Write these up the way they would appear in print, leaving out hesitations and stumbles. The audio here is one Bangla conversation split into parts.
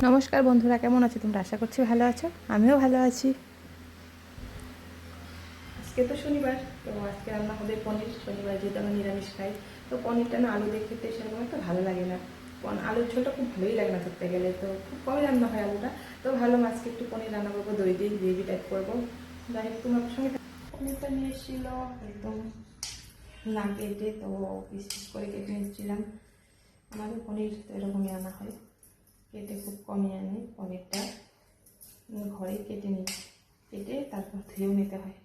নমস্কার বন্ধুরা, কেমন আছো তোমরা? আশা করছি ভালো আছো। আমিও ভালো আছি। আজকে তো শনিবার, তো আজকে রান্না হবে পনির। শনিবার যেহেতু আমরা নিরামিষ খাই, তো পনিরটা না আলু দিয়ে খেতে সেরকম একটা ভালো লাগে না। আলুর ঝোলটা খুব ভালোই লাগে না ধরতে গেলে, তো খুব কমই রান্না হয় আলুটা। তো ভালো আজকে একটু পনির রান্না করবো, দই দিয়ে গ্রেভি টাইপ করবো। যাই হোক, তোমার সঙ্গে পনিরটা নিয়ে এসেছিল একদম না কেটে, তো পিস পিস করে কেটে নিচ্ছিলাম। আমাদের পনির তো এরকমই আনা হয়, কেটে খুব কমই আনি পনিরটা, ঘরেই কেটে নিই। কেটে তারপর ধুয়েও নিতে হয়।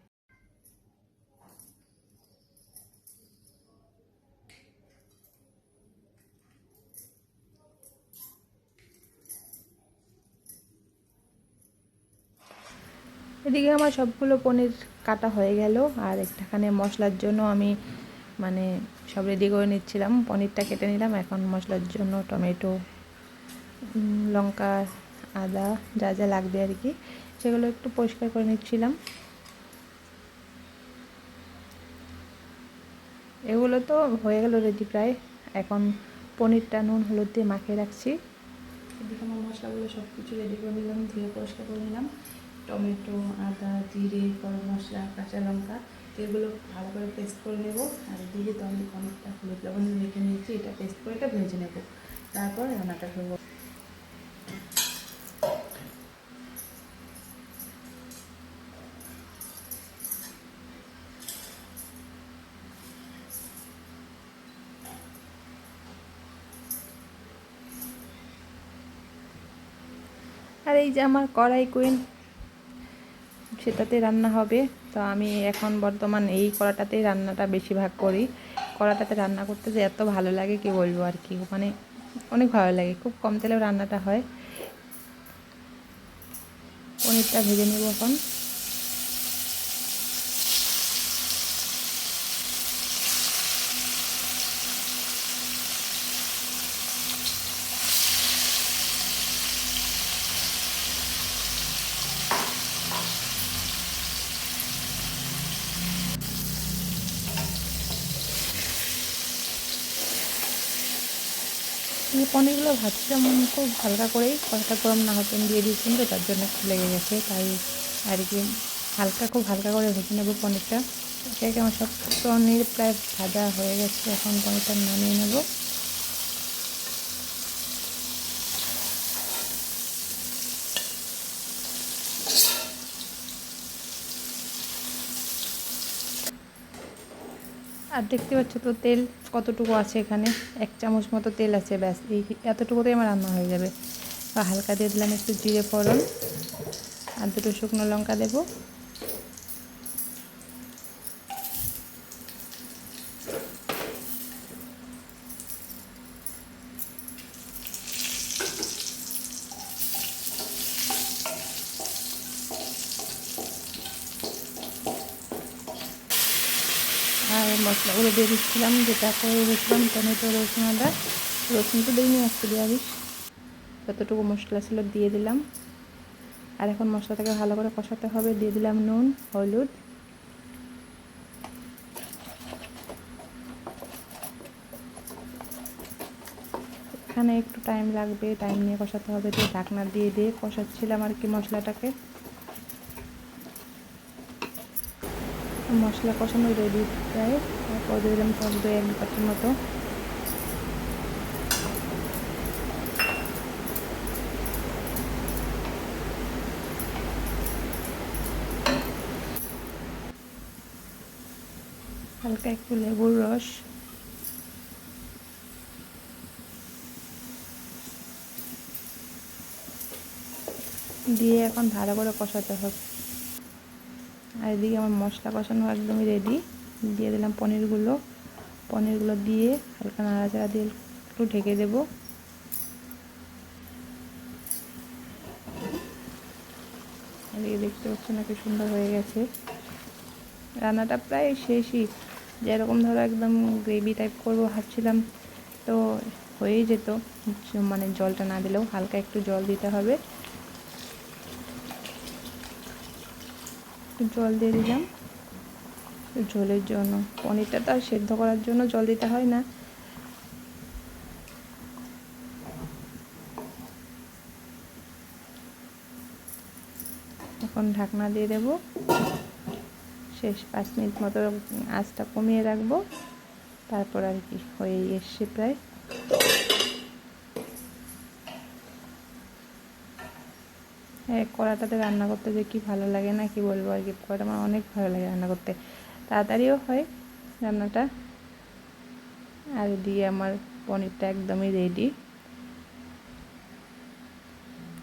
এদিকে আমার সবগুলো পনির কাটা হয়ে গেল, আর একটাখানে মশলার জন্য আমি সব রেডি করে নিচ্ছিলাম। পনিরটা কেটে নিলাম, এখন মশলার জন্য টমেটো, লঙ্কা, আদা যা যা লাগবে আর কি, সেগুলো একটু পরিষ্কার করে নিচ্ছিলাম। এগুলো তো হয়ে গেল রেডি প্রায়। এখন পনিরটা নুন হলুদ দিয়ে মাখিয়ে রাখছি। এদিকে আমার মশলাগুলো সব কিছু রেডি করে নিলাম, ধুয়ে পরিষ্কার করে নিলাম। টমেটো, আদা, জিরে, গরম মশলা, কাঁচা লঙ্কা, এগুলো ভালো করে পেস্ট করে নেব। আর এদিকে তো আমি পনিরটা হলুদ লবণ রেখে নিয়েছি, এটা পেস্ট করে এটা ভেজে নেব, তারপর রান্নাটা করবো। আর এই যে আমার কড়াই কুইন, সেটাতে রান্না হবে। তো আমি এখন বর্তমান এই কড়াটাতেই রান্নাটা বেশিরভাগ করি। কড়াটাতে রান্না করতে যে এত ভালো লাগে কি বলবো আর কি, অনেক ভালো লাগে। খুব কম তেলেও রান্নাটা হয়। পনিরটা ভেজে নেব এখন। এই পনিরগুলো ভাজছিলাম খুব হালকা করেই, কড়াটা গরম না হতে দিয়ে দিয়েছিলাম, তো তার জন্য একটু লেগে গেছে, তাই আর কি খুব হালকা করে ভেজে নেব পনিরটা। একে আমার সব পনির প্রায় ভাজা হয়ে গেছে, এখন পনিরটা নামিয়ে নেব। আর দেখতে পাচ্ছ তো তেল কতটুকু আছে এখানে, 1 চামচ মতো তেল আছে, ব্যাস এই এতটুকুতেই আমার রান্না হয়ে যাবে। বা হালকা দিয়ে দিলাম একটু জিরে ফোড়ন, আর 2টো শুকনো লঙ্কা দেবো। আর মশলাগুলো দিয়ে দিচ্ছিলাম, যেটা করে রেখেছিলাম টমেটো, রসুন, আদা। রসুন তো দিইনি, আজকে দেওয়া দিস। যতটুকু মশলা ছিল দিয়ে দিলাম। আর এখন মশলাটাকে ভালো করে কষাতে হবে। দিয়ে দিলাম নুন, হলুদ। এখানে একটু টাইম লাগবে, টাইম নিয়ে কষাতে হবে, তো ঢাকনা দিয়ে দিয়ে কষাচ্ছিলাম আর কি মশলাটাকে। মশলা কষানো রেডি প্রায়। তারপর দিয়ে দিলাম টক দই 1 বাটির মতো। হালকা একটু লেবুর রস। দিয়ে এখন ভালো করে কষাতে হবে। আর এদিকে আমার মশলা কষানো একদমই রেডি। দিয়ে দিলাম পনিরগুলো দিয়ে হালকা নাড়াচাড়া দিয়ে একটু ঢেকে দেবো। এদিকে দেখতে পাচ্ছ না কি সুন্দর হয়ে গেছে। রান্নাটা প্রায় শেষই, যেরকম ধরো একদম গ্রেভি টাইপ করবো ভাবছিলাম, তো হয়েই যেত। জলটা না দিলেও হালকা একটু জল দিতে হবে। একটু জল দিয়ে দিলাম ঝোলের জন্য। পনিরটা তো আর সেদ্ধ করার জন্য জল দিতে হয় না। এখন ঢাকনা দিয়ে দেব, শেষ 5 মিনিট মতো আঁচটা কমিয়ে রাখবো, তারপর আর কি হয়ে এসছে প্রায়। কড়াটাতে রান্না করতে যে কি ভালো লাগে না কি বলবো আর কি, কড়াটা আমার অনেক ভালো লাগে রান্না করতে, তাড়াতাড়িও হয় রান্নাটা। আর দিয়ে আমার পনিরটা একদমই রেডি।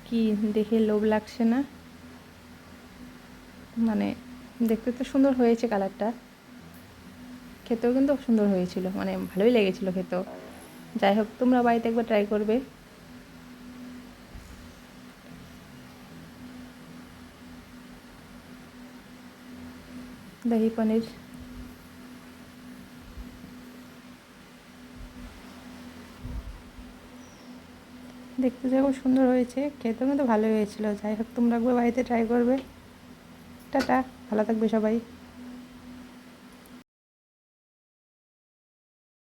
কি দেখে লোভ লাগছে না? মানে দেখতে তো সুন্দর হয়েছে কালারটা, খেতেও কিন্তু সুন্দর হয়েছিল, মানে ভালোই লেগেছিলো খেতেও। যাই হোক, তোমরা বাড়িতে একবার ট্রাই করবে। দহি পনির দেখতে যেরকম সুন্দর হয়েছে, খেতেও কিন্তু ভালো হয়েছিল। যাই হোক, তোমরা একবার বাড়িতে ট্রাই করবে। টাটা, ভালো থাকবে সবাই।